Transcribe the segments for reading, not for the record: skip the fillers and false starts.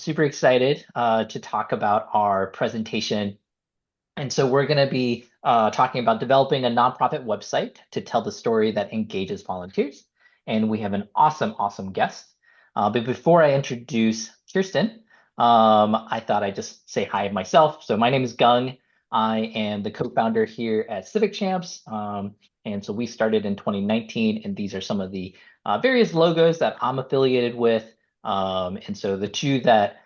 super excited to talk about our presentation. And so we're going to be talking about developing a nonprofit website to tell the story that engages volunteers. And we have an awesome guest. But before I introduce Kirsten, I thought I'd just say hi myself. So my name is Gung. I am the co-founder here at Civic Champs. And so we started in 2019, and these are some of the various logos that I'm affiliated with. And so the two that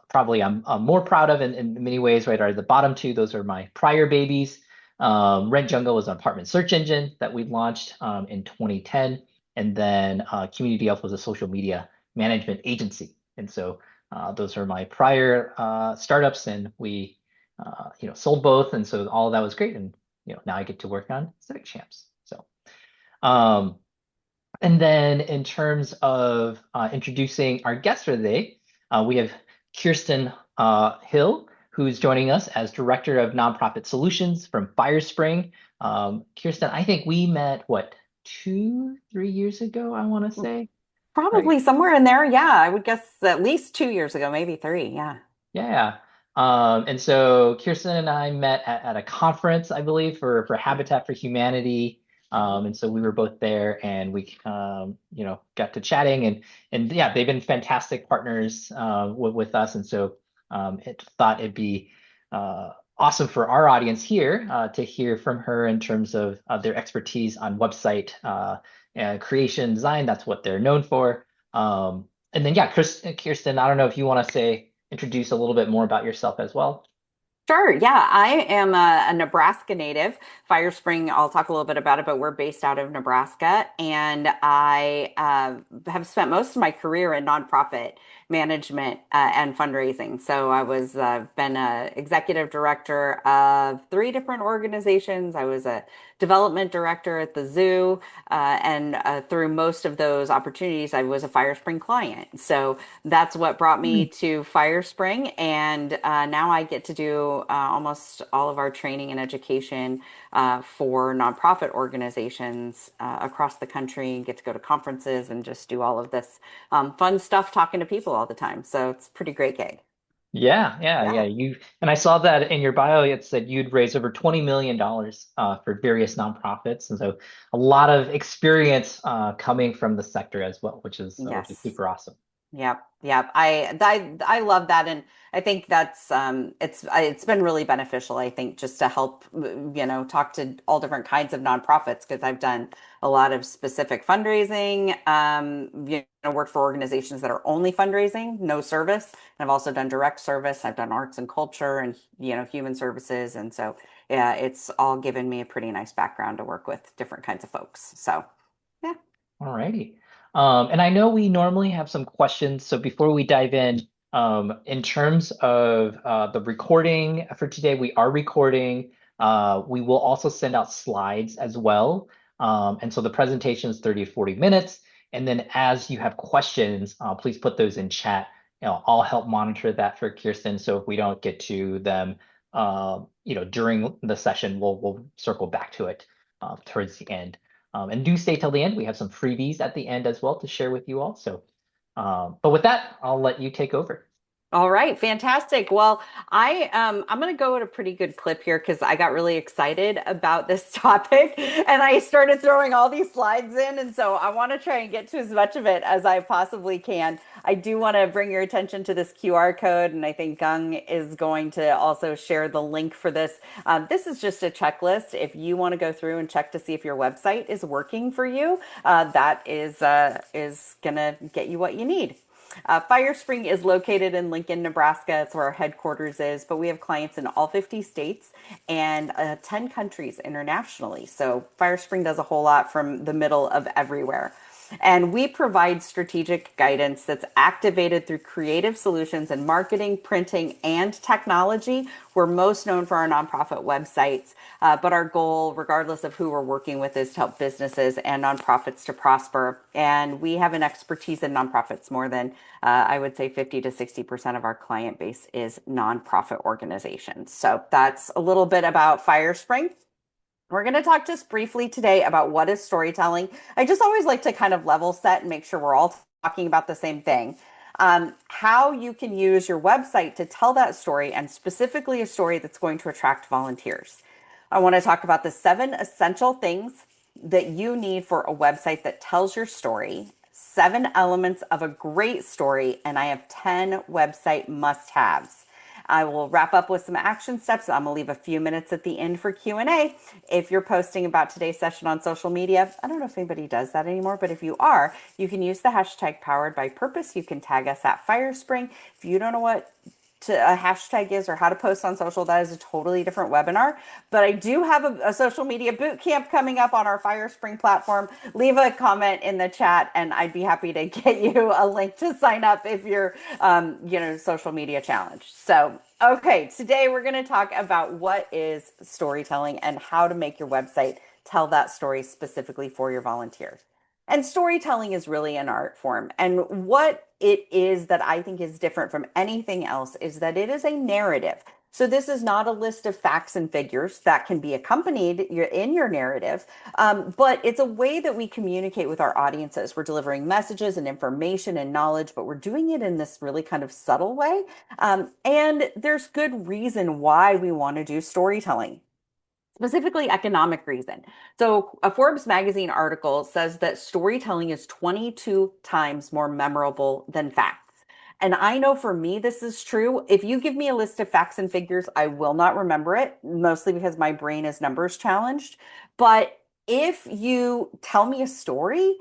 probably I'm more proud of in many ways, right, are the bottom two. Those are my prior babies. Rent Jungle was an apartment search engine that we launched in 2010. And then Community Elf was a social media management agency. And so those are my prior startups, and we sold both. And so all of that was great. And now I get to work on Civic Champs. So um, and then in terms of introducing our guest for the day, we have Kirsten Hill, who's joining us as Director of Nonprofit Solutions from Firespring. Kirsten, I think we met, what, 2, 3 years ago, I want to say, right? Probably somewhere in there. Yeah, I would guess at least 2 years ago, maybe three. Yeah. Yeah. And so Kirsten and I met at a conference, I believe, for Habitat for Humanity. And so we were both there, and we got to chatting, and yeah, they've been fantastic partners with us. And so it thought it'd be awesome for our audience here to hear from her in terms of their expertise on website creation design. That's what they're known for. And then yeah, Kirsten, I don't know if you want to introduce a little bit more about yourself as well. Sure. Yeah, I am a Nebraska native. Firespring, I'll talk a little bit about it, but we're based out of Nebraska. And I have spent most of my career in nonprofit management and fundraising. So I was been a executive director of three different organizations. I was a development director at the zoo, and through most of those opportunities, I was a Firespring client. So that's what brought me to Firespring, and now I get to do almost all of our training and education for nonprofit organizations across the country. Get to go to conferences and just do all of this fun stuff, talking to people all the time. So it's a pretty great gig. Yeah. Yeah. You and I saw that in your bio. It said you'd raised over $20 million for various nonprofits, and so a lot of experience coming from the sector as well, which is Yes. super awesome. Yep, yep. I love that, and I think that's it's been really beneficial. I think just to help talk to all different kinds of nonprofits because I've done a lot of specific fundraising. Worked for organizations that are only fundraising, no service, and I've also done direct service. I've done arts and culture and human services, and so yeah, it's all given me a pretty nice background to work with different kinds of folks. So yeah. All righty. And I know we normally have some questions. So before we dive in terms of the recording for today, we are recording. We will also send out slides as well. And so the presentation is 30 to 40 minutes. And then as you have questions, please put those in chat. I'll help monitor that for Kirsten. So if we don't get to them, during the session, we'll circle back to it towards the end. And do stay till the end. We have some freebies at the end as well to share with you all. So, but with that, I'll let you take over. All right, fantastic. Well, I'm going to go at a pretty good clip here because I got really excited about this topic and I started throwing all these slides in, and so I want to try and get to as much of it as I possibly can. I do want to bring your attention to this QR code, and I think Gung is going to also share the link for this. This is just a checklist. If you want to go through and check to see if your website is working for you, that is going to get you what you need. Firespring is located in Lincoln, Nebraska. It's where our headquarters is, but we have clients in all 50 states and 10 countries internationally. So Firespring does a whole lot from the middle of everywhere. And we provide strategic guidance that's activated through creative solutions in marketing, printing, and technology. We're most known for our nonprofit websites, but our goal, regardless of who we're working with, is to help businesses and nonprofits to prosper. And we have an expertise in nonprofits. More than, I would say, 50 to 60% of our client base is nonprofit organizations. So that's a little bit about Firespring. We're going to talk just briefly today about what is storytelling. I just always like to kind of level set and make sure we're all talking about the same thing. how you can use your website to tell that story, and specifically a story that's going to attract volunteers. I want to talk about the 7 essential things that you need for a website that tells your story, 7 elements of a great story, and I have 10 website must-haves. I will wrap up with some action steps. I'm going to leave a few minutes at the end for Q&A. If you're posting about today's session on social media, I don't know if anybody does that anymore, but if you are, you can use the hashtag powered by purpose. You can tag us at Firespring. If you don't know what a hashtag is or how to post on social, that is a totally different webinar. But I do have a social media boot camp coming up on our Firespring platform. Leave a comment in the chat and I'd be happy to get you a link to sign up if you're, social media challenged. So, okay, today we're going to talk about what is storytelling and how to make your website tell that story specifically for your volunteers. And storytelling is really an art form. And what it is that I think is different from anything else is that it is a narrative. So this is not a list of facts and figures that can be accompanied in your narrative, but it's a way that we communicate with our audiences. We're delivering messages and information and knowledge, but we're doing it in this really kind of subtle way. And there's good reason why we want to do storytelling, specifically economic reason. So a Forbes magazine article says that storytelling is 22 times more memorable than facts. And I know for me, this is true. If you give me a list of facts and figures, I will not remember it, mostly because my brain is numbers challenged. But if you tell me a story,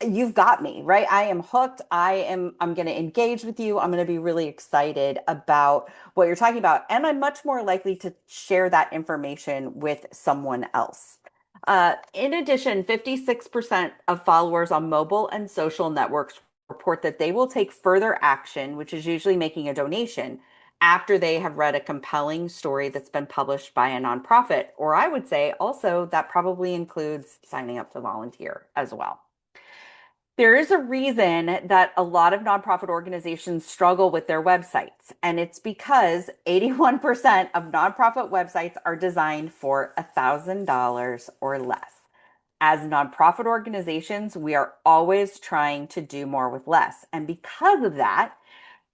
you've got me, right? I am hooked. I'm going to engage with you. I'm going to be really excited about what you're talking about. And I'm much more likely to share that information with someone else. In addition, 56% of followers on mobile and social networks report that they will take further action, which is usually making a donation, after they have read a compelling story that's been published by a nonprofit. Or I would say also that probably includes signing up to volunteer as well. There is a reason that a lot of nonprofit organizations struggle with their websites, and it's because 81% of nonprofit websites are designed for $1,000 or less. As nonprofit organizations, we are always trying to do more with less. And because of that,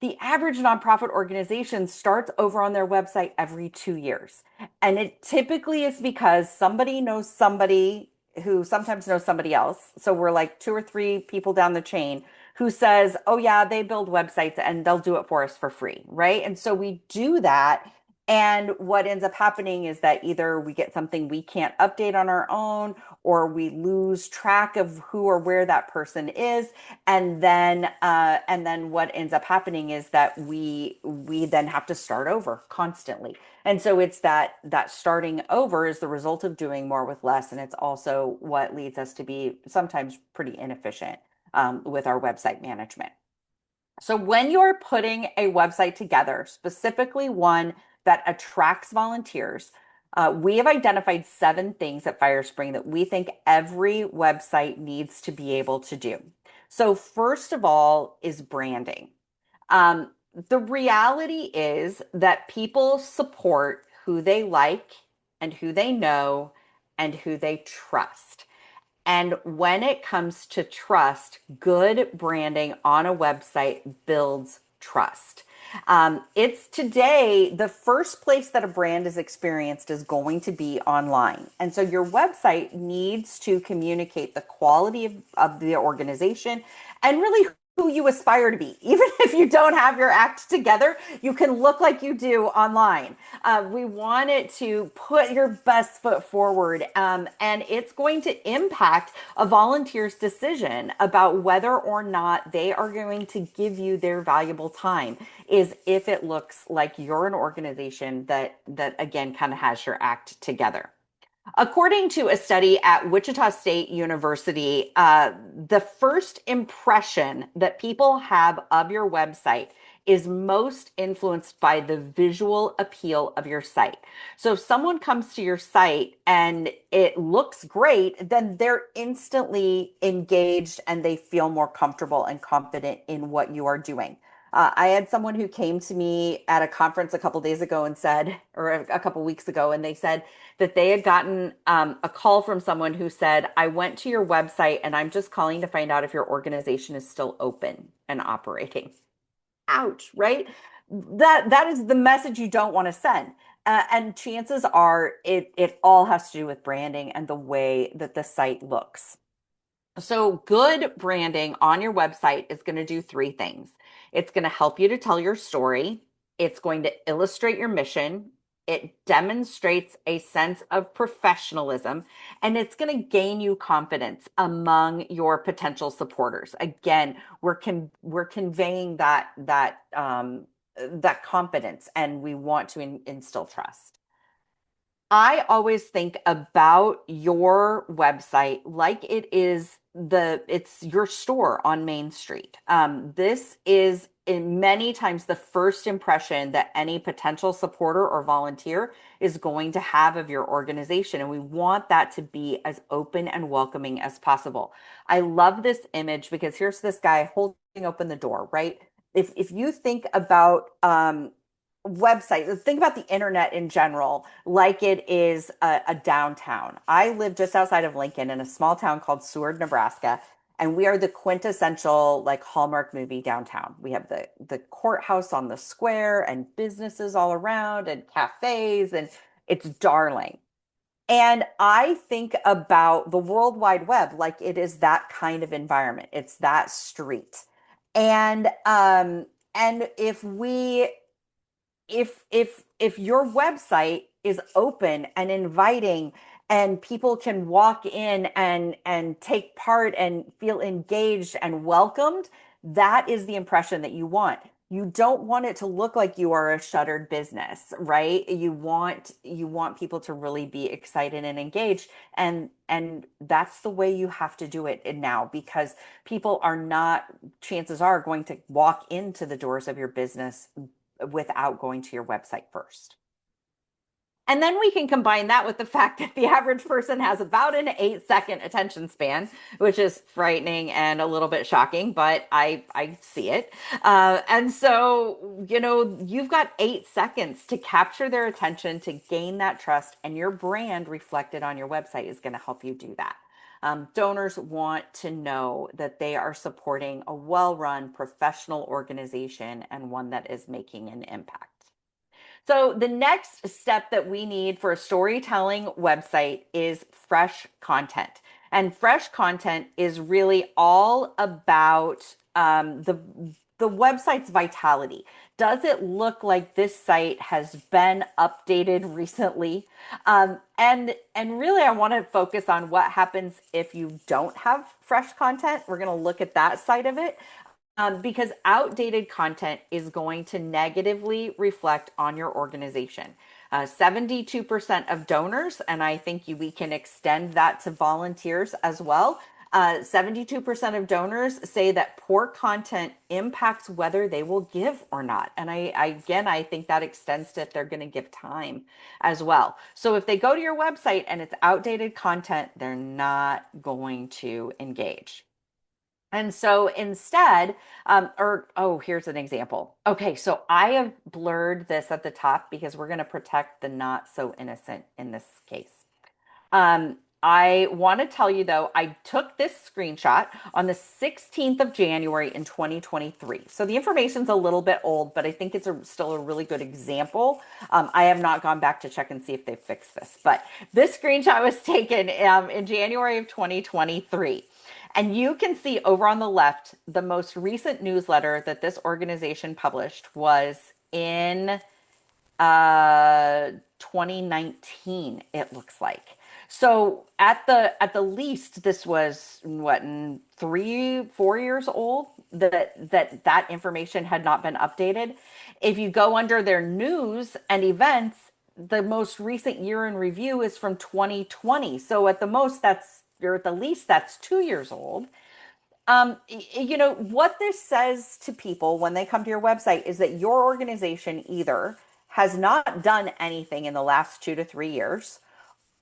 the average nonprofit organization starts over on their website every 2 years. And it typically is because somebody knows somebody who sometimes knows somebody else. So we're like 2 or 3 people down the chain who says, oh, yeah, they build websites and they'll do it for us for free. Right. And so we do that. And what ends up happening is that either we get something we can't update on our own, or we lose track of who or where that person is, and then what ends up happening is that we then have to start over constantly. And so it's that starting over is the result of doing more with less, and it's also what leads us to be sometimes pretty inefficient with our website management. So when you're putting a website together, specifically one that attracts volunteers, we have identified 7 things at Firespring that we think every website needs to be able to do. So first of all is branding. Um, the reality is that people support who they like and who they know and who they trust. And when it comes to trust, good branding on a website builds trust. It's today the first place that a brand is experienced is going to be online. And so your website needs to communicate the quality of the organization and really who you aspire to be. Even if you don't have your act together, you can look like you do online. We want it to put your best foot forward, and it's going to impact a volunteer's decision about whether or not they are going to give you their valuable time, is if it looks like you're an organization that again kind of has your act together. According to a study at Wichita State University, the first impression that people have of your website is most influenced by the visual appeal of your site. So if someone comes to your site and it looks great, then they're instantly engaged and they feel more comfortable and confident in what you are doing. I had someone who came to me at a conference a couple days ago and said, or a couple weeks ago, and they said that they had gotten a call from someone who said, I went to your website and I'm just calling to find out if your organization is still open and operating. ouch, right? That is the message you don't want to send. And chances are it all has to do with branding and the way that the site looks. So, good branding on your website is going to do three things. It's going to help you to tell your story, it's going to illustrate your mission, it demonstrates a sense of professionalism, and it's going to gain you confidence among your potential supporters. Again, we're conveying that confidence, and we want to instill trust. I always think about your website like it's your store on Main Street. This is in many times the first impression that any potential supporter or volunteer is going to have of your organization. And we want that to be as open and welcoming as possible. I love this image because here's this guy holding open the door, right? If you think about website, think about the internet in general, like it is a downtown. I live just outside of Lincoln in a small town called Seward, Nebraska, and we are the quintessential like Hallmark movie downtown. We have the courthouse on the square and businesses all around and cafes, and it's darling. And I think about the World Wide Web like it is that kind of environment. It's that street. And if your website is open and inviting and people can walk in and take part and feel engaged and welcomed, that is the impression that you want. You don't want it to look like you are a shuttered business, right? You want people to really be excited and engaged, and that's the way you have to do it now, because people are not, chances are, going to walk into the doors of your business without going to your website first. And then we can combine that with the fact that the average person has about an 8-second attention span, which is frightening and a little bit shocking, but I see it. And so, you've got 8 seconds to capture their attention, to gain that trust, and your brand reflected on your website is going to help you do that. Donors want to know that they are supporting a well run professional organization and one that is making an impact. So, the next step that we need for a storytelling website is fresh content. And fresh content is really all about the website's vitality. Does it look like this site has been updated recently? And really, I want to focus on what happens if you don't have fresh content. We're going to look at that side of it, because outdated content is going to negatively reflect on your organization. 72% of donors, and I think we can extend that to volunteers as well. 72% of donors say that poor content impacts whether they will give or not. And I think that extends to if they're going to give time as well. So if they go to your website and it's outdated content, they're not going to engage. And so instead, here's an example. Okay, so I have blurred this at the top because we're going to protect the not so innocent in this case. I want to tell you though, I took this screenshot on the 16th of January in 2023. So the information's a little bit old, but I think it's still a really good example. I have not gone back to check and see if they fixed this, but this screenshot was taken in January of 2023. And you can see over on the left, the most recent newsletter that this organization published was in 2019, it looks like. So at the least, this was what, 3-4 years old, that information had not been updated. If you go under their news and events, the most recent year in review is from 2020. So at the most, or at the least, that's 2 years old. What this says to people when they come to your website is that your organization either has not done anything in the last 2 to 3 years,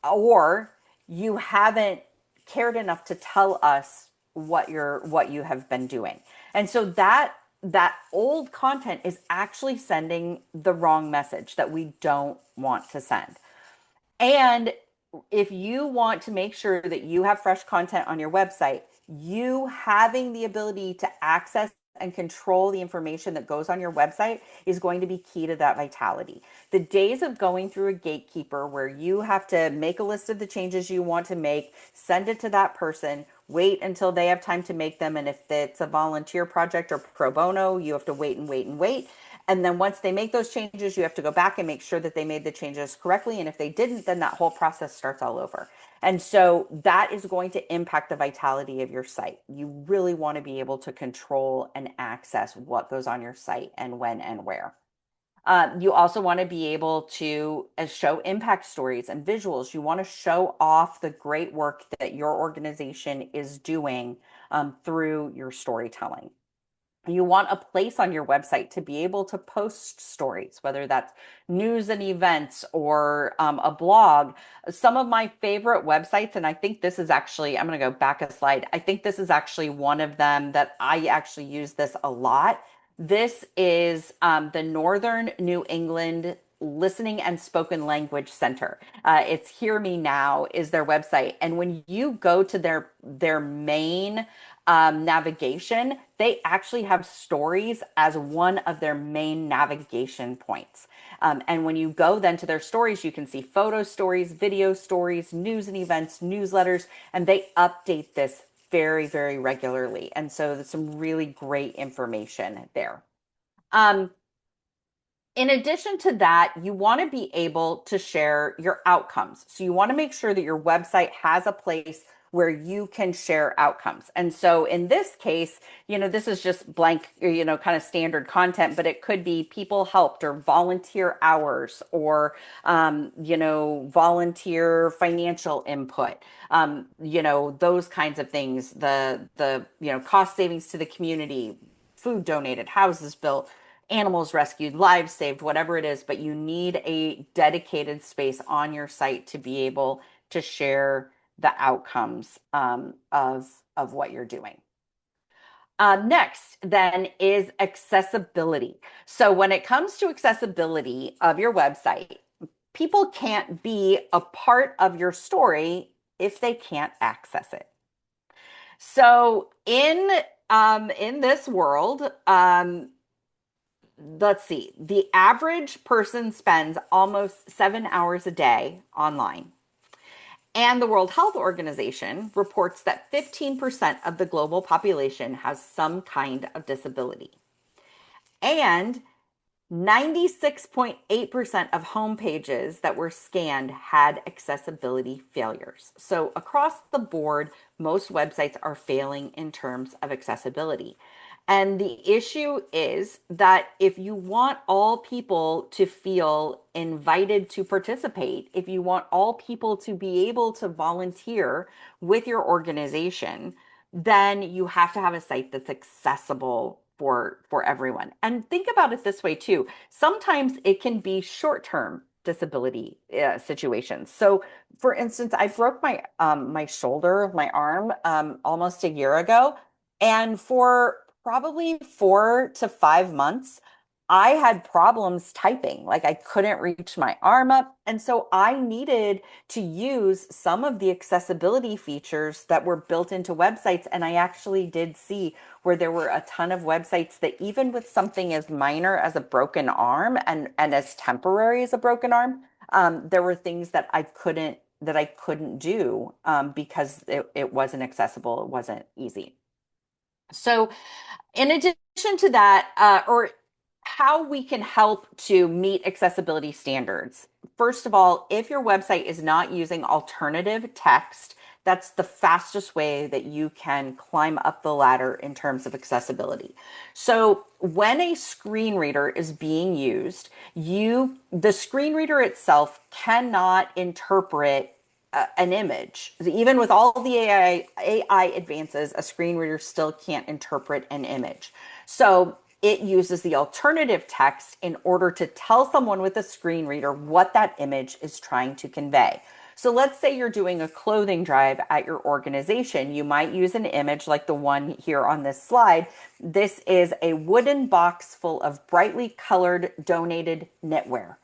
or you haven't cared enough to tell us what you have been doing. And so that old content is actually sending the wrong message that we don't want to send. And if you want to make sure that you have fresh content on your website, you having the ability to access and control the information that goes on your website is going to be key to that vitality. The days of going through a gatekeeper where you have to make a list of the changes you want to make, send it to that person, wait until they have time to make them. And if it's a volunteer project or pro bono, you have to wait and wait and wait. And then once they make those changes, you have to go back and make sure that they made the changes correctly. And if they didn't, then that whole process starts all over. And so that is going to impact the vitality of your site. You really want to be able to control and access what goes on your site and when and where. You also want to be able to show impact stories and visuals. You want to show off the great work that your organization is doing through your storytelling. You want a place on your website to be able to post stories, whether that's news and events or a blog. Some of my favorite websites, and I think this is actually, I'm going to go back a slide. I think this is actually one of them that I actually use this a lot. This is the Northern New England Listening and Spoken Language Center. It's Hear Me Now is their website. And when you go to their main navigation, they actually have stories as one of their main navigation points. And when you go then to their stories, you can see photo stories, video stories, news and events, newsletters, and they update this very, very regularly. And so there's some really great information there. Um, in addition to that, you want to be able to share your outcomes. So you want to make sure that your website has a place where you can share outcomes. And so in this case, this is just blank, kind of standard content, but it could be people helped or volunteer hours or, volunteer financial input, those kinds of things, cost savings to the community, food donated, houses built, animals rescued, lives saved, whatever it is, but you need a dedicated space on your site to be able to share the outcomes of what you're doing. Next, then, is accessibility. So when it comes to accessibility of your website, people can't be a part of your story if they can't access it. So in this world, let's see, the average person spends almost 7 hours a day online. And the World Health Organization reports that 15% of the global population has some kind of disability. And 96.8% of home pages that were scanned had accessibility failures. So across the board, most websites are failing in terms of accessibility. And the issue is that if you want all people to feel invited to participate, if you want all people to be able to volunteer with your organization, then you have to have a site that's accessible for everyone. And think about it this way too. Sometimes it can be short-term disability situations. So, for instance, I broke my shoulder, my arm, almost a year ago, and for probably 4 to 5 months, I had problems typing. Like I couldn't reach my arm up. And so I needed to use some of the accessibility features that were built into websites. And I actually did see where there were a ton of websites that even with something as minor as a broken arm and as temporary as a broken arm, there were things that I couldn't do because it wasn't accessible. It wasn't easy. So in addition to that, or how we can help to meet accessibility standards. First of all, if your website is not using alternative text, that's the fastest way that you can climb up the ladder in terms of accessibility. So when a screen reader is being used, the screen reader itself cannot interpret an image. Even with all the AI advances, a screen reader still can't interpret an image. So it uses the alternative text in order to tell someone with a screen reader what that image is trying to convey. So let's say you're doing a clothing drive at your organization. You might use an image like the one here on this slide. This is a wooden box full of brightly colored donated knitwear.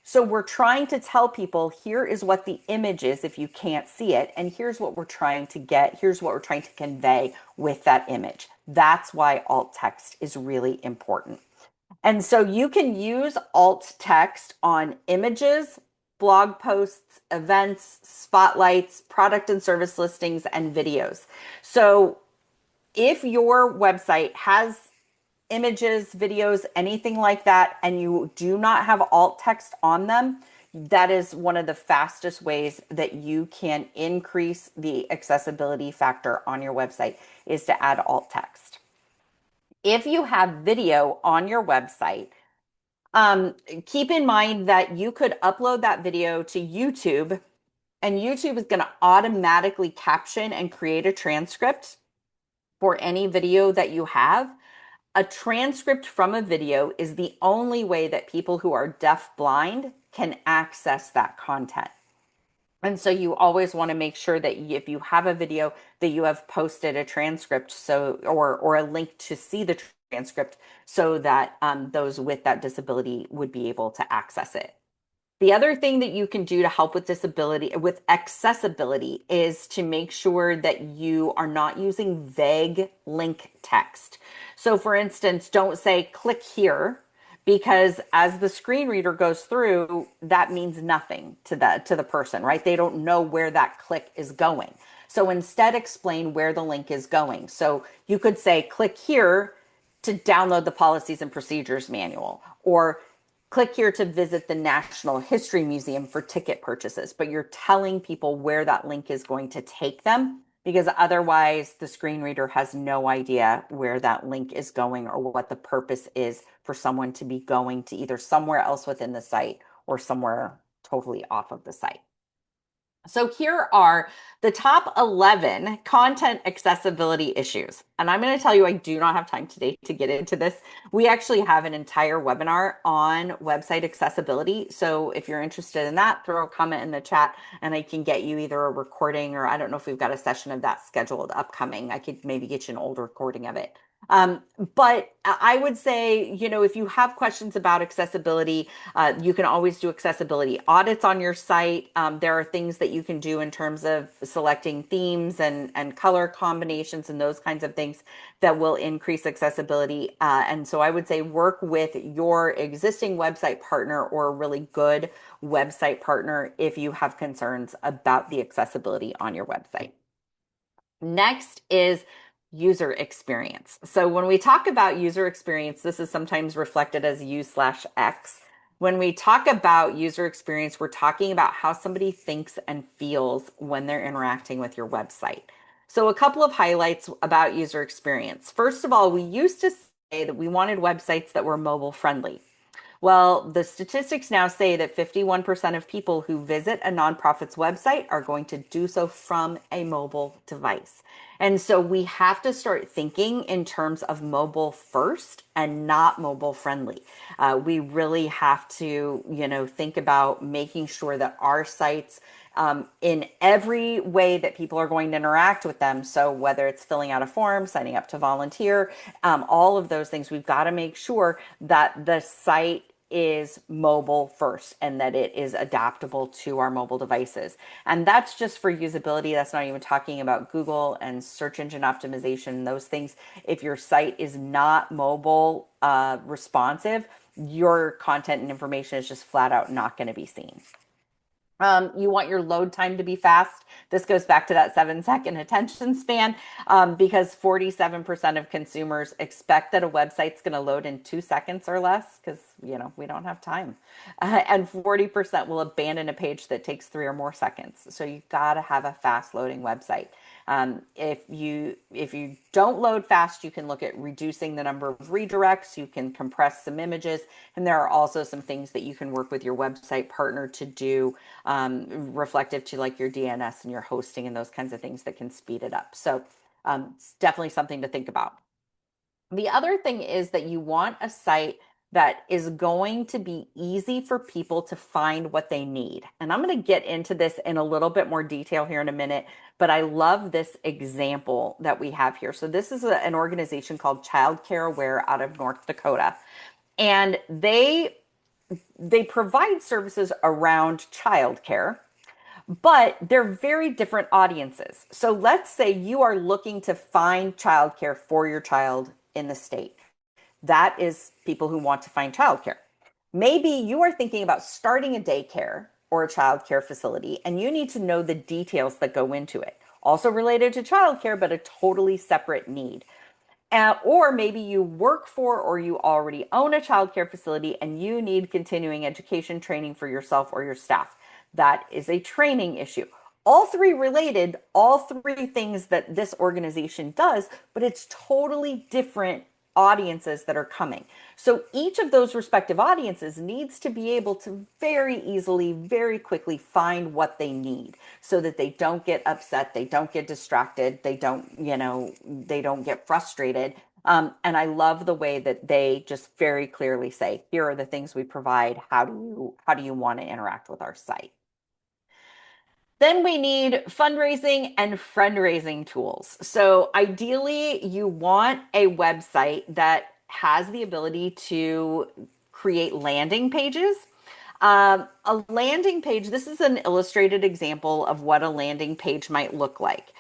So we're trying to tell people here is what the image is if you can't see it, and here's what we're trying to get, here's what we're trying to convey with that image. That's why alt text is really important. And so you can use alt text on images, blog posts, events, spotlights, product and service listings, and videos. So if your website has images, videos, anything like that, and you do not have alt text on them, that is one of the fastest ways that you can increase the accessibility factor on your website is to add alt text. If you have video on your website, keep in mind that you could upload that video to YouTube, and YouTube is going to automatically caption and create a transcript for any video that you have. A transcript from a video is the only way that people who are deaf blind can access that content. And so you always want to make sure that if you have a video that you have posted a transcript or a link to see the transcript so that those with that disability would be able to access it. The other thing that you can do to help with accessibility is to make sure that you are not using vague link text. So for instance, don't say click here, because as the screen reader goes through, that means nothing to the person, right? They don't know where that click is going. So instead explain where the link is going. So you could say click here to download the policies and procedures manual, or click here to visit the National History Museum for ticket purchases, but you're telling people where that link is going to take them, because otherwise the screen reader has no idea where that link is going or what the purpose is for someone to be going to either somewhere else within the site or somewhere totally off of the site. So here are the top 11 content accessibility issues. And I'm going to tell you, I do not have time today to get into this. We actually have an entire webinar on website accessibility. So if you're interested in that, throw a comment in the chat and I can get you either a recording, or I don't know if we've got a session of that scheduled upcoming. I could maybe get you an old recording of it. But I would say, if you have questions about accessibility, you can always do accessibility audits on your site. There are things that you can do in terms of selecting themes and color combinations and those kinds of things that will increase accessibility. And so I would say work with your existing website partner or a really good website partner if you have concerns about the accessibility on your website. Next is user experience. So when we talk about user experience, this is sometimes reflected as U/X. When we talk about user experience, we're talking about how somebody thinks and feels when they're interacting with your website. So a couple of highlights about user experience. First of all, we used to say that we wanted websites that were mobile friendly. Well, the statistics now say that 51% of people who visit a nonprofit's website are going to do so from a mobile device. And so we have to start thinking in terms of mobile first and not mobile friendly. We really have to, think about making sure that our sites in every way that people are going to interact with them. So whether it's filling out a form, signing up to volunteer, all of those things, we've got to make sure that the site is mobile first and that it is adaptable to our mobile devices. And that's just for usability. That's not even talking about Google and search engine optimization, those things. If your site is not mobile responsive, your content and information is just flat out not going to be seen. You want your load time to be fast. This goes back to that 7-second attention span, because 47% of consumers expect that a website's going to load in 2 seconds or less because, we don't have time. And 40% will abandon a page that takes 3 or more seconds. So you've got to have a fast loading website. If you don't load fast, you can look at reducing the number of redirects. You can compress some images, and there are also some things that you can work with your website partner to do, reflective to like your DNS and your hosting and those kinds of things that can speed it up. So it's definitely something to think about. The other thing is that you want a site that is going to be easy for people to find what they need. And I'm going to get into this in a little bit more detail here in a minute, but I love this example that we have here. So this is an organization called Childcare Aware out of North Dakota. And they provide services around childcare, but they're very different audiences. So let's say you are looking to find childcare for your child in the state. That is people who want to find childcare. Maybe you are thinking about starting a daycare or a childcare facility, and you need to know the details that go into it. Also related to childcare, but a totally separate need. Or maybe you work for or you already own a childcare facility and you need continuing education training for yourself or your staff. That is a training issue. All three related, all three things that this organization does, but it's totally different audiences that are coming. So each of those respective audiences needs to be able to very easily, very quickly find what they need so that they don't get upset, they don't get distracted, they don't get frustrated. And I love the way that they just very clearly say, here are the things we provide. How do you want to interact with our site? Then we need fundraising and fundraising tools. So ideally, you want a website that has the ability to create landing pages. A landing page, this is an illustrated example of what a landing page might look like.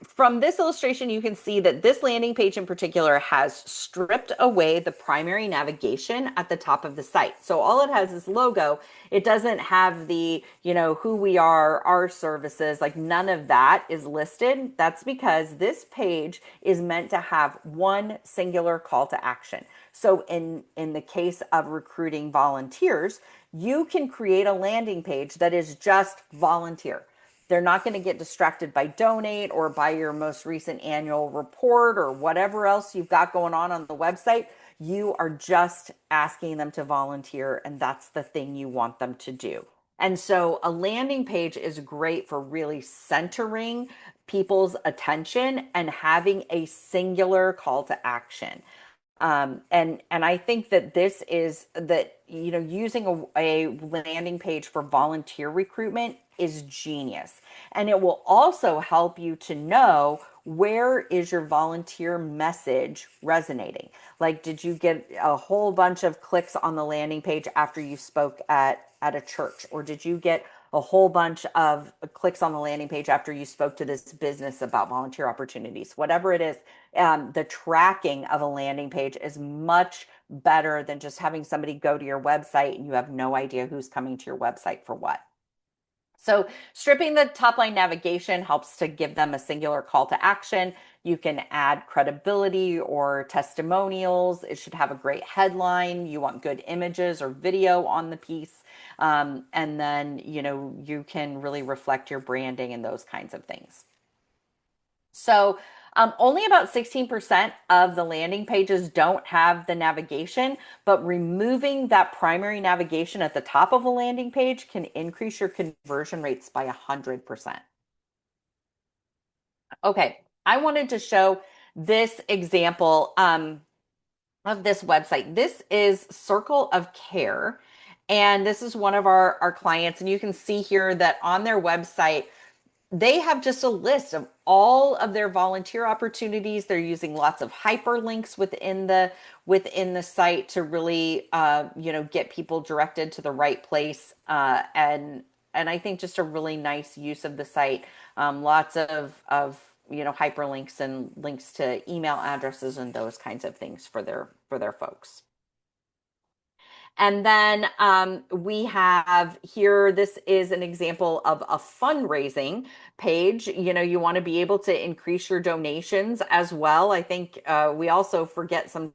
From this illustration, you can see that this landing page in particular has stripped away the primary navigation at the top of the site. So all it has is logo. It doesn't have the, who we are, our services, like none of that is listed. That's because this page is meant to have one singular call to action. So in the case of recruiting volunteers, you can create a landing page that is just volunteer. They're not going to get distracted by donate or by your most recent annual report or whatever else you've got going on the website. You are just asking them to volunteer, and that's the thing you want them to do. And so a landing page is great for really centering people's attention and having a singular call to action. And I think that this is that using a landing page for volunteer recruitment is genius, and it will also help you to know where is your volunteer message resonating. Like, did you get a whole bunch of clicks on the landing page after you spoke at a church, or did you get a whole bunch of clicks on the landing page after you spoke to this business about volunteer opportunities? Whatever it is, the tracking of a landing page is much better than just having somebody go to your website and you have no idea who's coming to your website for what. So stripping the top line navigation helps to give them a singular call to action. You can add credibility or testimonials. It should have a great headline. You want good images or video on the piece. And then, you can really reflect your branding and those kinds of things. So only about 16% of the landing pages don't have the navigation, but removing that primary navigation at the top of a landing page can increase your conversion rates by 100%. Okay, I wanted to show this example of this website. This is Circle of Care, and this is one of our clients. And you can see here that on their website, they have just a list of all of their volunteer opportunities. They're using lots of hyperlinks within the site to really get people directed to the right place. And I think just a really nice use of the site. Lots of hyperlinks and links to email addresses and those kinds of things for their folks. And then we have here, this is an example of a fundraising page. You want to be able to increase your donations as well. I think we also forget sometimes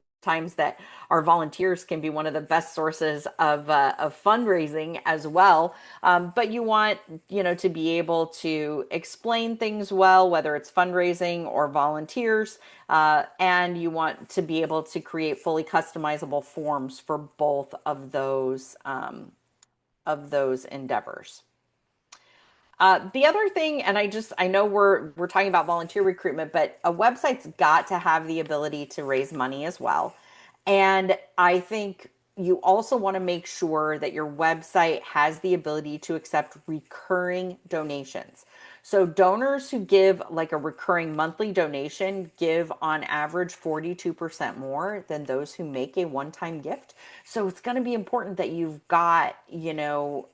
that our volunteers can be one of the best sources of fundraising as well. But you want, to be able to explain things well, whether it's fundraising or volunteers. And you want to be able to create fully customizable forms for both of those endeavors. The other thing, and I know we're talking about volunteer recruitment, but a website's got to have the ability to raise money as well. And I think you also want to make sure that your website has the ability to accept recurring donations. So donors who give like a recurring monthly donation give on average 42% more than those who make a one-time gift. So it's going to be important that you've got,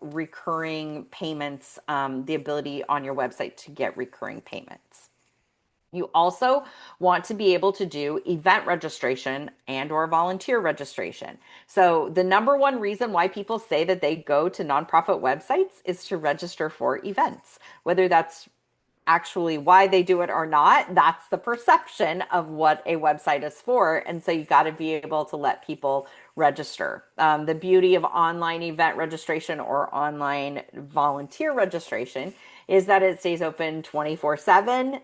recurring payments, the ability on your website to get recurring payments. You also want to be able to do event registration and or volunteer registration. So the number one reason why people say that they go to nonprofit websites is to register for events, whether that's actually why they do it or not. That's the perception of what a website is for. And so you got to be able to let people register. The beauty of online event registration or online volunteer registration is that it stays open 24/7.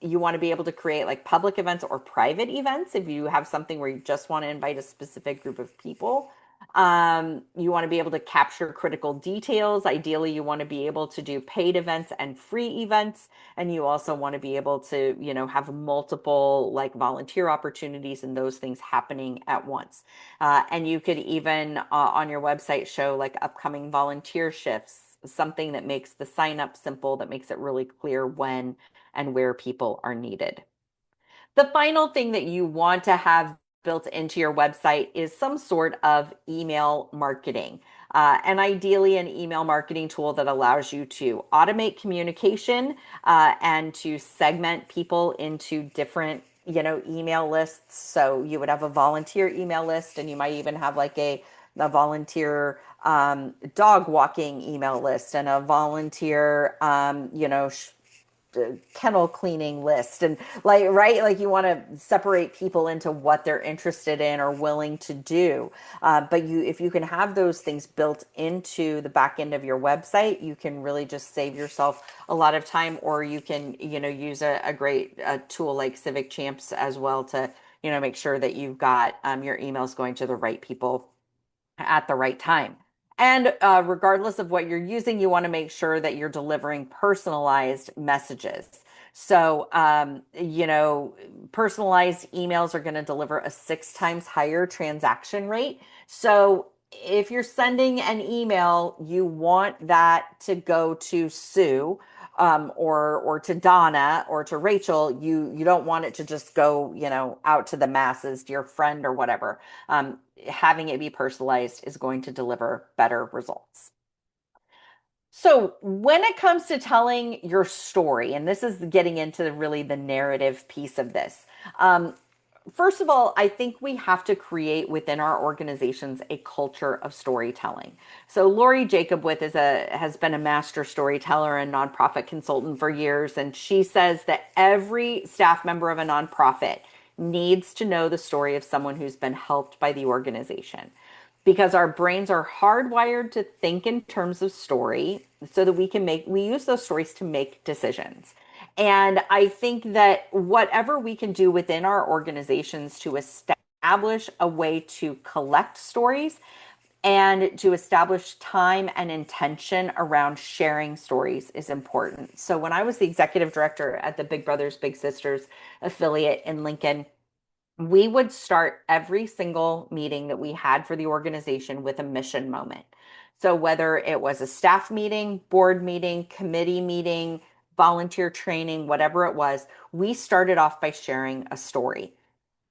You want to be able to create like public events or private events if you have something where you just want to invite a specific group of people. You want to be able to capture critical details. Ideally, you want to be able to do paid events and free events. And you also want to be able to, have multiple like volunteer opportunities and those things happening at once. And you could even on your website show like upcoming volunteer shifts, something that makes the sign up simple, that makes it really clear when and where people are needed. The final thing that you want to have built into your website is some sort of email marketing. And ideally, an email marketing tool that allows you to automate communication and to segment people into different email lists. So you would have a volunteer email list, and you might even have like a volunteer dog walking email list and a volunteer kennel cleaning list, and like, right, like you want to separate people into what they're interested in or willing to do. But if you can have those things built into the back end of your website, you can really just save yourself a lot of time. Or you can use a great tool like Civic Champs as well to make sure that you've got your emails going to the right people at the right time. And regardless of what you're using, you want to make sure that you're delivering personalized messages. So, personalized emails are going to deliver a 6 times higher transaction rate. So, if you're sending an email, you want that to go to Sue, or to Donna or to Rachel. You don't want it to just go out to the masses, to your friend or whatever. Having it be personalized is going to deliver better results. So, when it comes to telling your story, and this is getting into really the narrative piece of this, first of all, I think we have to create within our organizations a culture of storytelling. So Lori Jacobwith has been a master storyteller and nonprofit consultant for years, and she says that every staff member of a nonprofit needs to know the story of someone who's been helped by the organization, because our brains are hardwired to think in terms of story so that we use those stories to make decisions. And I think that whatever we can do within our organizations to establish a way to collect stories and to establish time and intention around sharing stories is important. So when I was the executive director at the Big Brothers Big Sisters affiliate in Lincoln, we would start every single meeting that we had for the organization with a mission moment. So whether it was a staff meeting, board meeting, committee meeting, volunteer training, whatever it was, we started off by sharing a story.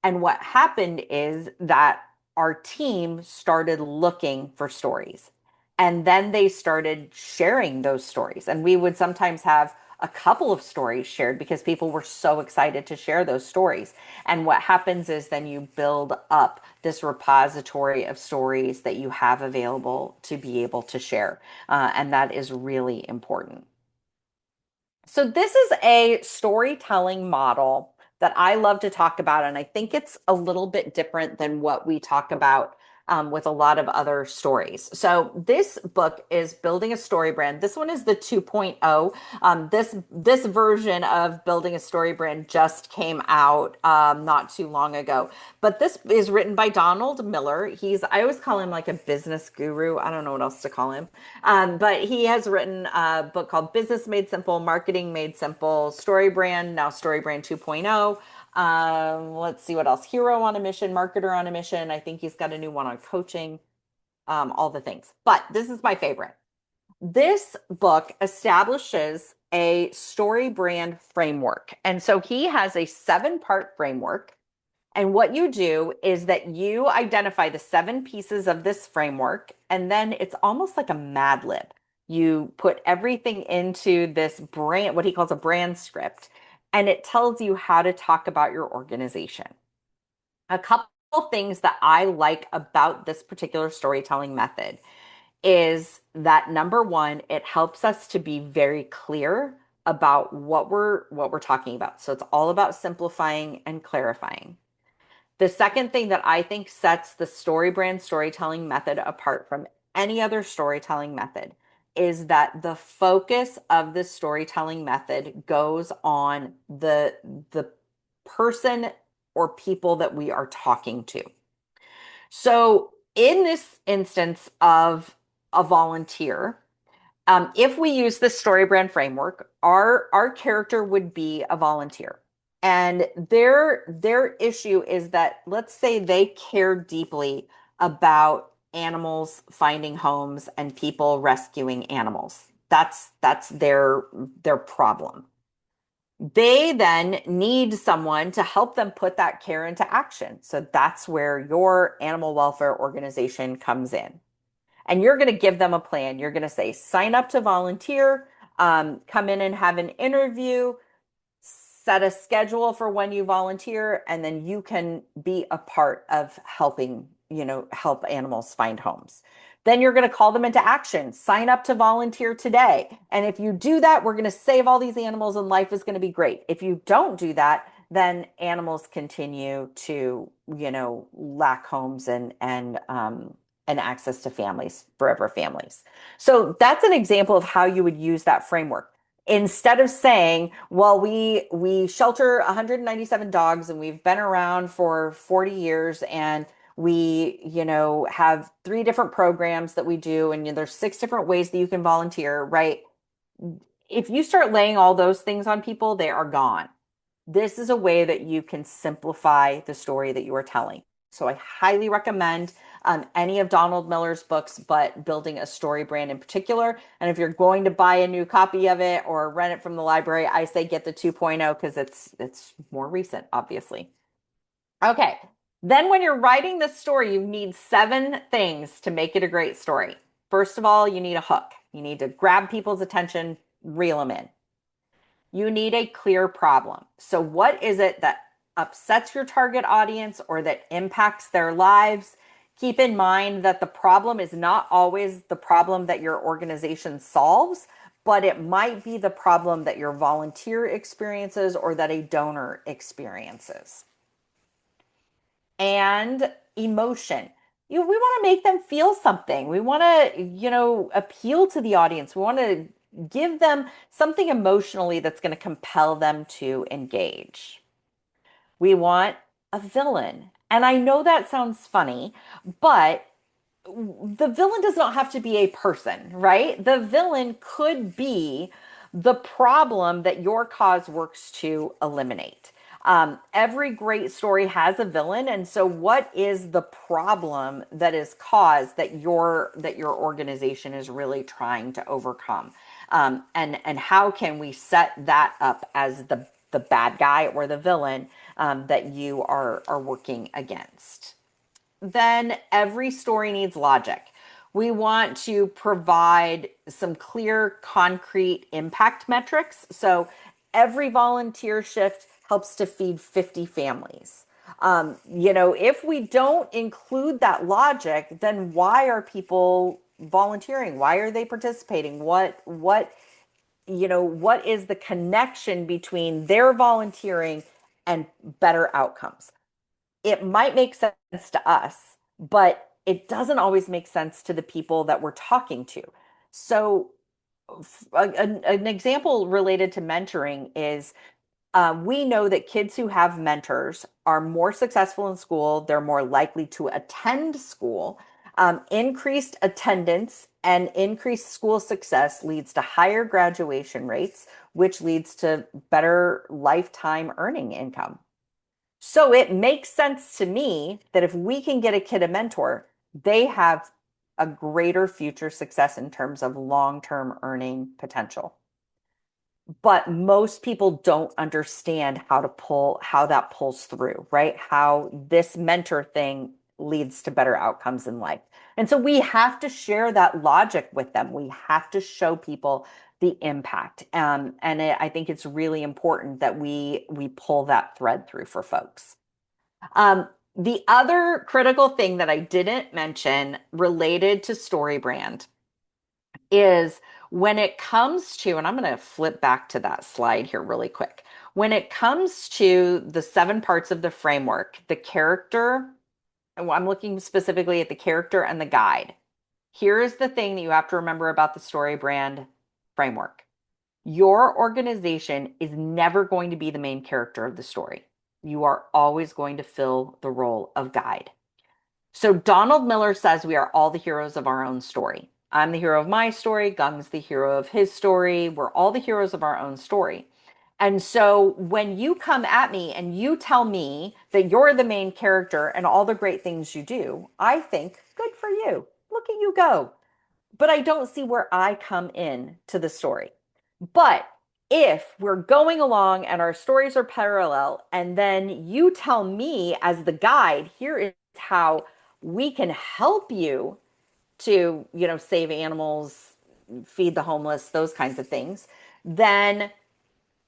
And what happened is that our team started looking for stories. And then they started sharing those stories. And we would sometimes have a couple of stories shared because people were so excited to share those stories. And what happens is then you build up this repository of stories that you have available to be able to share. And that is really important. So, this is a storytelling model that I love to talk about, and I think it's a little bit different than what we talk about with a lot of other stories. So, this book is Building a Story Brand. This one is the 2.0. This version of Building a Story Brand just came out not too long ago. But this is written by Donald Miller. I always call him like a business guru. I don't know what else to call him. But he has written a book called Business Made Simple, Marketing Made Simple, Story Brand, now Story Brand 2.0. Let's see what else. Hero on a Mission, Marketer on a Mission. I think he's got a new one on coaching, all the things. But this is my favorite. This book establishes a story brand framework. And so he has a 7-part framework. And what you do is that you identify the 7 pieces of this framework, and then it's almost like a Mad Lib. You put everything into this brand, what he calls a brand script, and it tells you how to talk about your organization. A couple things that I like about this particular storytelling method is that number one, it helps us to be very clear about what we're talking about. So it's all about simplifying and clarifying. The second thing that I think sets the story brand storytelling method apart from any other storytelling method is that the focus of this storytelling method goes on the person or people that we are talking to. So in this instance of a volunteer, if we use the story brand framework, our character would be a volunteer. And their issue is that, let's say they care deeply about animals finding homes and people rescuing animals. That's their problem. They then need someone to help them put that care into action. So that's where your animal welfare organization comes in. And you're going to give them a plan. You're going to say, sign up to volunteer, come in and have an interview, set a schedule for when you volunteer, and then you can be a part of helping, help animals find homes. Then you're going to call them into action. Sign up to volunteer today. And if you do that, we're going to save all these animals and life is going to be great. If you don't do that, then animals continue to, lack homes and access to families, forever families. So that's an example of how you would use that framework. Instead of saying, well, we shelter 197 dogs and we've been around for 40 years and we, have 3 different programs that we do and there's 6 different ways that you can volunteer, right? If you start laying all those things on people, they are gone. This is a way that you can simplify the story that you are telling. So I highly recommend any of Donald Miller's books, but building a story brand in particular. And if you're going to buy a new copy of it or rent it from the library, I say get the 2.0 because it's more recent, obviously. Okay. Then when you're writing this story, you need 7 things to make it a great story. First of all, you need a hook. You need to grab people's attention, reel them in. You need a clear problem. So what is it that upsets your target audience or that impacts their lives? Keep in mind that the problem is not always the problem that your organization solves, but it might be the problem that your volunteer experiences or that a donor experiences. And emotion. We want to make them feel something. We want to, appeal to the audience. We want to give them something emotionally that's going to compel them to engage. We want a villain. And I know that sounds funny, but the villain does not have to be a person, right? The villain could be the problem that your cause works to eliminate. Every great story has a villain, and so what is the problem that is caused that your organization is really trying to overcome? And how can we set that up as the bad guy or the villain that you are working against? Then every story needs logic. We want to provide some clear, concrete impact metrics. So every volunteer shift helps to feed 50 families. If we don't include that logic, then why are people volunteering? Why are they participating? What is the connection between their volunteering and better outcomes? It might make sense to us, but it doesn't always make sense to the people that we're talking to. So, an example related to mentoring is we know that kids who have mentors are more successful in school, they're more likely to attend school. Increased attendance and increased school success leads to higher graduation rates, which leads to better lifetime earning income. So it makes sense to me that if we can get a kid a mentor, they have a greater future success in terms of long-term earning potential. But most people don't understand how that pulls through, right? How this mentor thing leads to better outcomes in life. And so we have to share that logic with them. We have to show people the impact. I think it's really important that we pull that thread through for folks. The other critical thing that I didn't mention related to story brand is when it comes to, and I'm going to flip back to that slide here really quick. When it comes to the 7 parts of the framework, the character, I'm looking specifically at the character and the guide. Here is the thing that you have to remember about the story brand framework. Your organization is never going to be the main character of the story. You are always going to fill the role of guide. So Donald Miller says we are all the heroes of our own story. I'm the hero of my story. Gung's the hero of his story. We're all the heroes of our own story. And so when you come at me and you tell me that you're the main character and all the great things you do, I think, good for you. Look at you go. But I don't see where I come in to the story. But if we're going along and our stories are parallel, and then you tell me as the guide, here is how we can help you to, save animals, feed the homeless, those kinds of things, then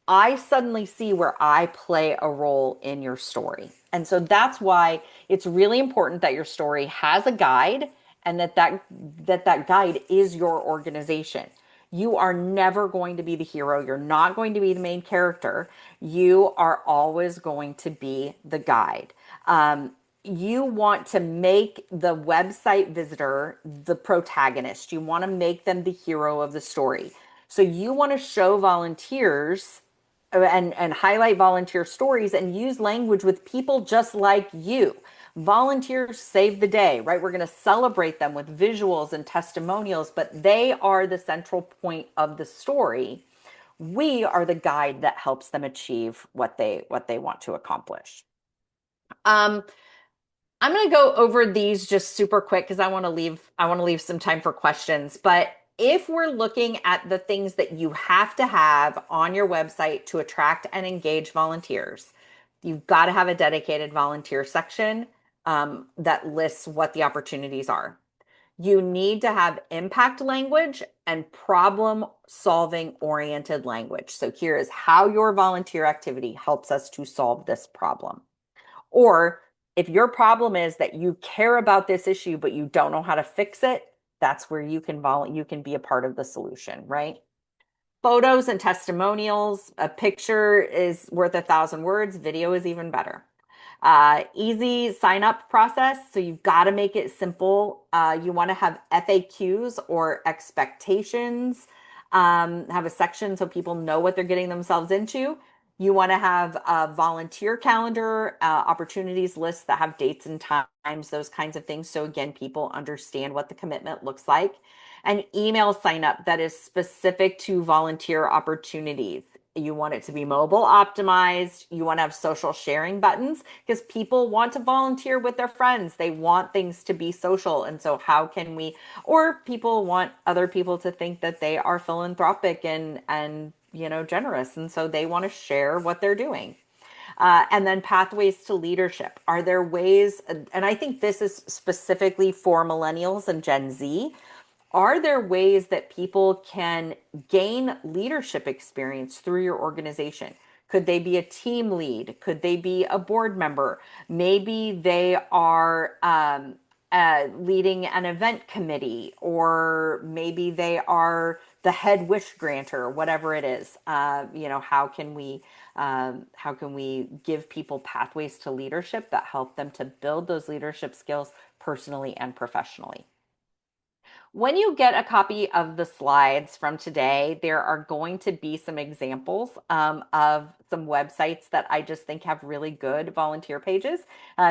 I suddenly see where I play a role in your story. And so that's why it's really important that your story has a guide and that guide is your organization. You are never going to be the hero. You're not going to be the main character. You are always going to be the guide. You want to make the website visitor the protagonist. You want to make them the hero of the story. So you want to show volunteers and highlight volunteer stories and use language with people just like you. Volunteers save the day, right? We're going to celebrate them with visuals and testimonials, but they are the central point of the story. We are the guide that helps them achieve what they want to accomplish. Um, I'm going to go over these just super quick because I want to leave some time for questions. But if we're looking at the things that you have to have on your website to attract and engage volunteers, you've got to have a dedicated volunteer section that lists what the opportunities are. You need to have impact language and problem solving oriented language. So here is how your volunteer activity helps us to solve this problem. Or if your problem is that you care about this issue, but you don't know how to fix it, that's where you can be a part of the solution, right? Photos and testimonials. A picture is worth 1,000 words. Video is even better. Easy sign up process. So you've got to make it simple. You want to have FAQs or expectations. Have a section so people know what they're getting themselves into. You want to have a volunteer calendar, opportunities lists that have dates and times, those kinds of things. So again, people understand what the commitment looks like. An email sign up that is specific to volunteer opportunities. You want it to be mobile optimized. You want to have social sharing buttons because people want to volunteer with their friends. They want things to be social. And so how can we, or people want other people to think that they are philanthropic and generous. And so they want to share what they're doing. And then pathways to leadership. Are there ways, and I think this is specifically for millennials and Gen Z, are there ways that people can gain leadership experience through your organization? Could they be a team lead? Could they be a board member? Maybe they are leading an event committee, or maybe they are the head wish granter, whatever it is. How can we give people pathways to leadership that help them to build those leadership skills personally and professionally? When you get a copy of the slides from today, there are going to be some examples of some websites that I just think have really good volunteer pages.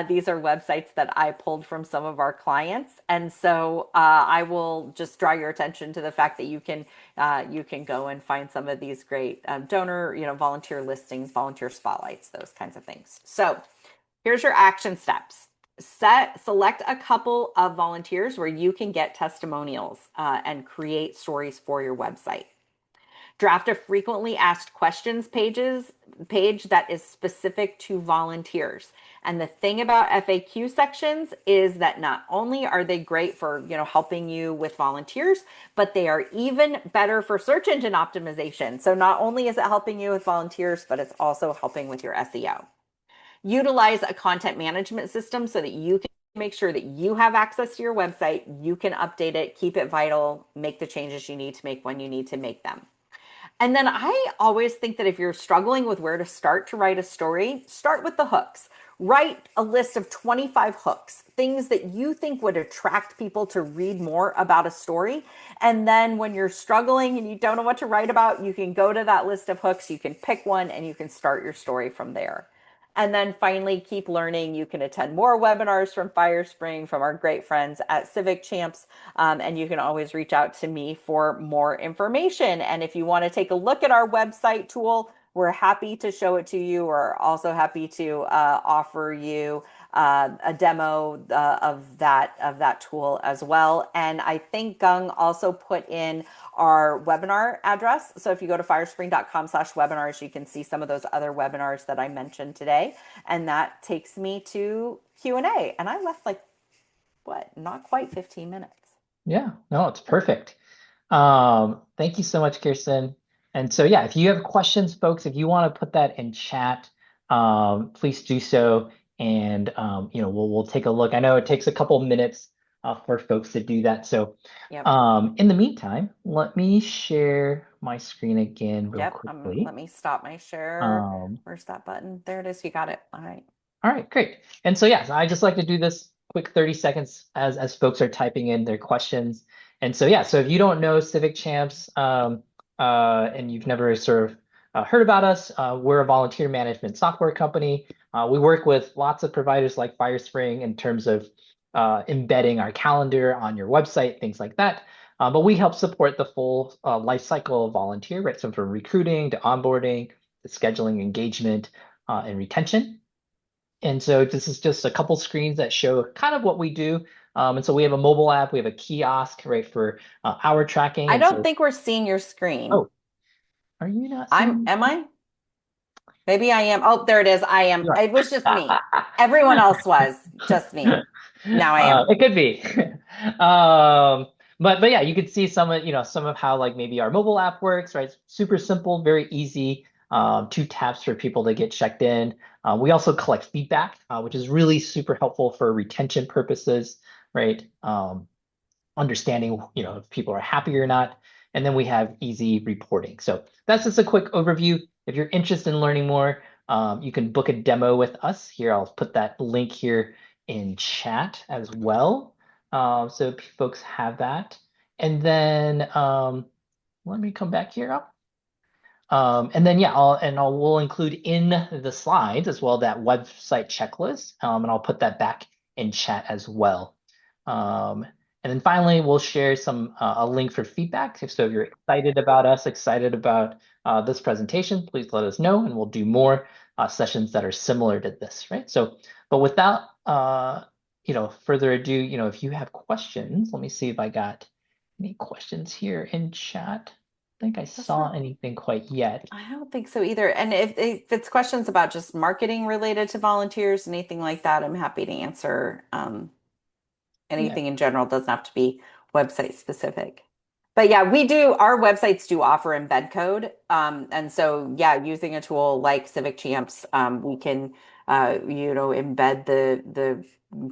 These are websites that I pulled from some of our clients, and so I will just draw your attention to the fact that you can go and find some of these great donor, volunteer listings, volunteer spotlights, those kinds of things. So here's your action steps. select a couple of volunteers where you can get testimonials and create stories for your website. Draft a frequently asked questions page that is specific to volunteers. And the thing about FAQ sections is that not only are they great for, helping you with volunteers, but they are even better for search engine optimization. So not only is it helping you with volunteers, but it's also helping with your SEO. Utilize a content management system so that you can make sure that you have access to your website, you can update it, keep it vital, make the changes you need to make when you need to make them. And then I always think that if you're struggling with where to start to write a story, start with the hooks. Write a list of 25 hooks, things that you think would attract people to read more about a story. And then when you're struggling and you don't know what to write about, you can go to that list of hooks, you can pick one, and you can start your story from there. And then finally, keep learning. You can attend more webinars from Firespring, from our great friends at Civic Champs. And you can always reach out to me for more information. And if you want to take a look at our website tool, we're happy to show it to you. We're also happy to offer you a demo of that tool as well. And I think Gung also put in our webinar address. So if you go to firespring.com/webinars, you can see some of those other webinars that I mentioned today. And that takes me to Q&A. And I left not quite 15 minutes. Yeah, no, it's perfect. Thank you so much, Kirsten. And so, yeah, if you have questions, folks, if you want to put that in chat, please do so. And, we'll take a look. I know it takes a couple minutes for folks to do that. So, Yep. in the meantime, let me share my screen again real Yep. quickly. Let me stop my share. Um, Where's that button? There it is. You got it. All right. All right, great. And so, yeah, so I just like to do this quick 30 seconds as folks are typing in their questions. And so, yeah, so if you don't know Civic Champs and you've never sort of heard about us, we're a volunteer management software company. We work with lots of providers like Firespring in terms of embedding our calendar on your website, things like that. But we help support the full life cycle of volunteer, right? So from recruiting to onboarding, to scheduling, engagement, and retention. And so this is just a couple screens that show kind of what we do. And so we have a mobile app, we have a kiosk, right, for hour tracking. I And don't so, think we're seeing your screen. oh, are you not seeing? Am I? Maybe I am. Oh, there it is. I am. You are. It was just me. Everyone else was just me. Now I am. It could be. But yeah, you could see some of how like maybe our mobile app works, right? Super simple, very easy. Two taps for people to get checked in. We also collect feedback, which is really super helpful for retention purposes, right? Understanding, if people are happy or not. And then we have easy reporting. So that's just a quick overview. If you're interested in learning more, you can book a demo with us. Here, I'll put that link here in chat as well. So folks have that. And then let me come back here up. And then yeah, we'll include in the slides as well that website checklist, and I'll put that back in chat as well. And then finally, we'll share a link for feedback. So if you're excited about us, excited about this presentation, please let us know, and we'll do more sessions that are similar to this, right? So, but without further ado, if you have questions, let me see if I got any questions here in chat. Think I That's saw not. anything quite yet. I don't think so either. And if it's questions about just marketing related to volunteers, anything like that, I'm happy to answer. Yeah. Anything in general doesn't have to be website specific. But yeah, our websites do offer embed code. And so yeah, using a tool like Civic Champs, we can embed the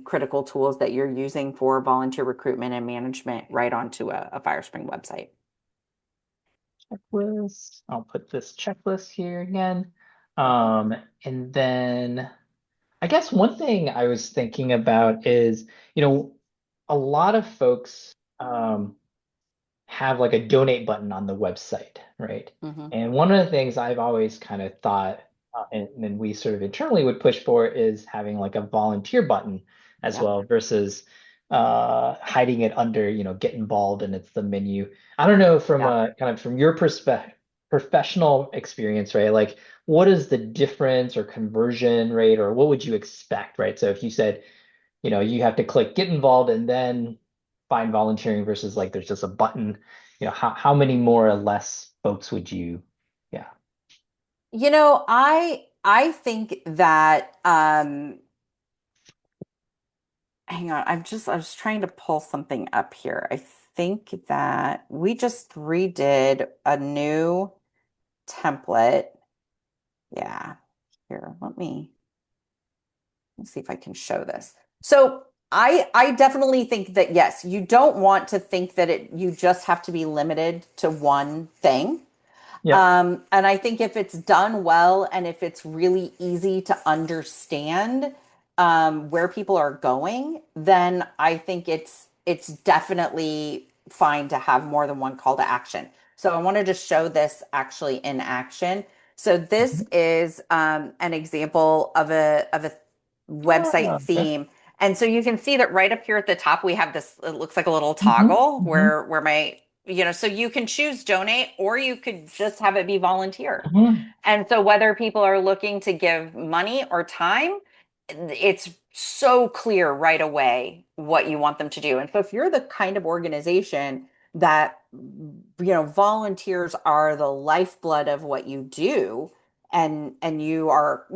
critical tools that you're using for volunteer recruitment and management right onto a Firespring website. Checklist. I'll put this checklist here again. Perfect. And then I guess one thing I was thinking about is, a lot of folks have like a donate button on the website, right? Hmm. And one of the things I've always kind of thought, and we sort of internally would push for, is having like a volunteer button as Yep. well versus hiding it under, get involved and it's the menu. I don't know from Yeah. a kind of from your perspective, professional experience, right? Like, what is the difference or conversion rate, or what would you expect, right? So if you said you have to click get involved and then find volunteering versus like there's just a button. How many more or less folks would you, yeah. I think that hang on, I was trying to pull something up here. I think that we just redid a new template. Yeah. Here, let me see if I can show this. So I definitely think that yes, you don't want to think that you just have to be limited to one thing. Yep. And I think if it's done well and if it's really easy to understand where people are going, then I think it's definitely fine to have more than one call to action. So I wanted to show this actually in action. So this Mhm. is an example of a website Oh, okay. theme. And so you can see that right up here at the top, we have this, it looks like a little Hmm. toggle Hmm. where my, so you can choose donate or you could just have it be volunteer. Hmm. And so whether people are looking to give money or time, it's so clear right away what you want them to do. And so if you're the kind of organization that, volunteers are the lifeblood of what you do, and you are,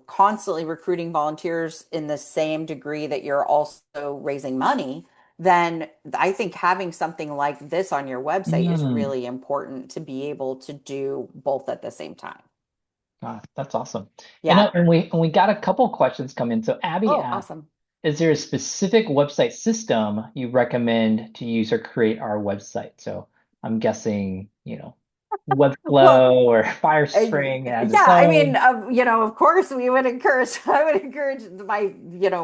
constantly recruiting volunteers in the same degree that you're also raising money, then I think having something like this on your website is Mm. really important to be able to do both at the same time. God, that's awesome. And, Yeah. we got a couple questions come in. So Abby Oh, asked, awesome. is there a specific website system you recommend to use or create our website? So I'm guessing, Well, Webflow or FireSpring has its yeah, I mean, own. of course we would encourage, I would encourage my,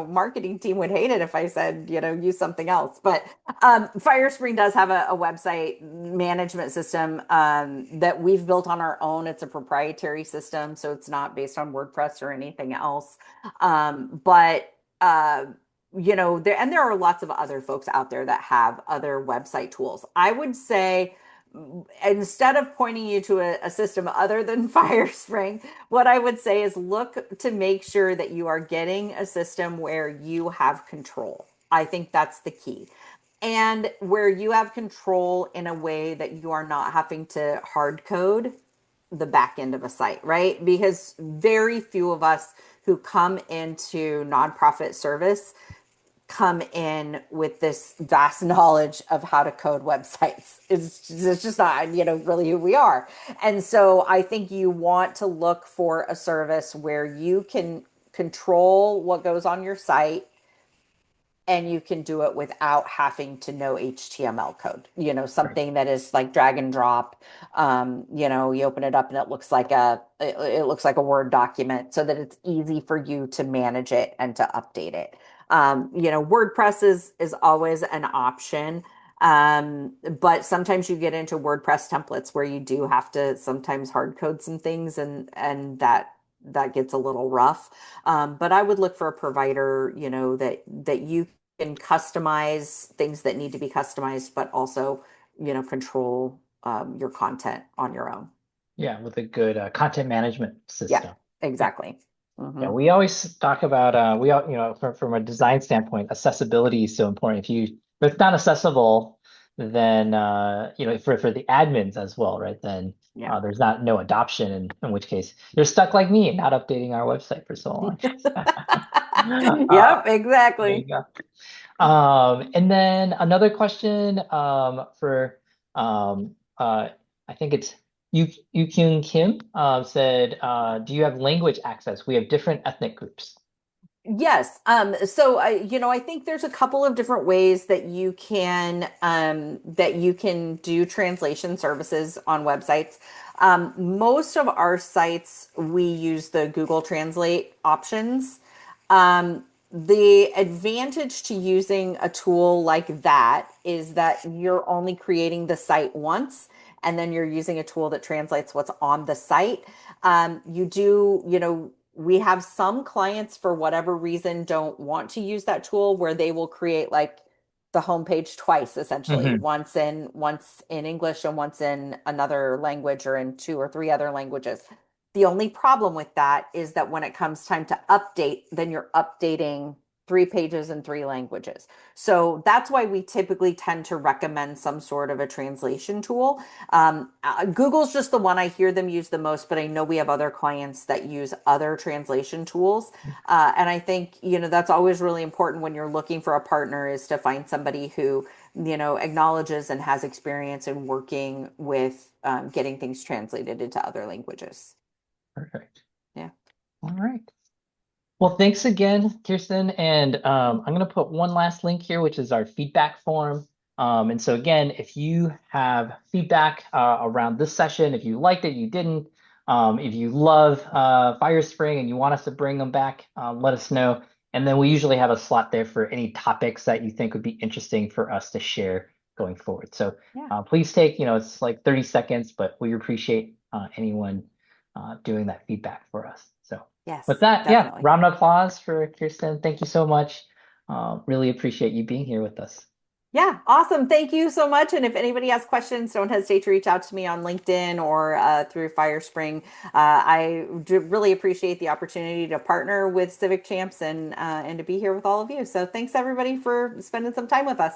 marketing team would hate it if I said, use something else. But Firespring does have a website management system that we've built on our own. It's a proprietary system, so it's not based on WordPress or anything else. But there are lots of other folks out there that have other website tools. I would say instead of pointing you to a system other than FireSpring, what I would say is look to make sure that you are getting a system where you have control. I think that's the key. And where you have control in a way that you are not having to hard code the back end of a site, right? Because very few of us who come into nonprofit service come in with this vast knowledge of how to code websites. It's just not, really who we are. And so I think you want to look for a service where you can control what goes on your site and you can do it without having to know HTML code. Right. Something that is like drag and drop. You open it up and it looks like a Word document so that it's easy for you to manage it and to update it. WordPress is always an option. But sometimes you get into WordPress templates where you do have to sometimes hard code some things and that gets a little rough. But I would look for a provider, that you can customize things that need to be customized, but also, control your content on your own. Yeah, with a good content management Yeah, system. Yeah. exactly. Yeah, Hmm. we always talk about we all, from a design standpoint, accessibility is so important. If it's not accessible, then for the admins as well, right? Then Yeah. there's not no adoption, in which case you're stuck like me and not updating our website for so long. Yep, There you exactly. go. And then another question for I think it's Yu Kyung Kim said, do you have language access? We have different ethnic groups. Yes. So I think there's a couple of different ways that you can do translation services on websites. Most of our sites we use the Google Translate options. The advantage to using a tool like that is that you're only creating the site once, and then you're using a tool that translates what's on the site. You do, we have some clients for whatever reason don't want to use that tool where they will create like the homepage twice essentially, Hmm. once in English and once in another language or in two or three other languages. The only problem with that is that when it comes time to update, then you're updating 3 pages in 3 languages. So that's why we typically tend to recommend some sort of a translation tool. Google's just the one I hear them use the most, but I know we have other clients that use other translation tools. And I think, that's always really important when you're looking for a partner is to find somebody who, acknowledges and has experience in working with getting things translated into other languages. Perfect. Yeah. All right. Well, thanks again, Kirsten. And I'm going to put one last link here, which is our feedback form. And so again, if you have feedback around this session, if you liked it, you didn't, if you love Firespring and you want us to bring them back, let us know. And then we usually have a slot there for any topics that you think would be interesting for us to share going forward. So Yeah. please take, it's like 30 seconds, but we appreciate anyone doing that feedback for us. So. With Yes, that, yeah, definitely. round of applause for Kirsten. Thank you so much. Really appreciate you being here with us. Yeah, awesome. Thank you so much. And if anybody has questions, don't hesitate to reach out to me on LinkedIn or through Firespring. I do really appreciate the opportunity to partner with Civic Champs and to be here with all of you. So thanks everybody for spending some time with us.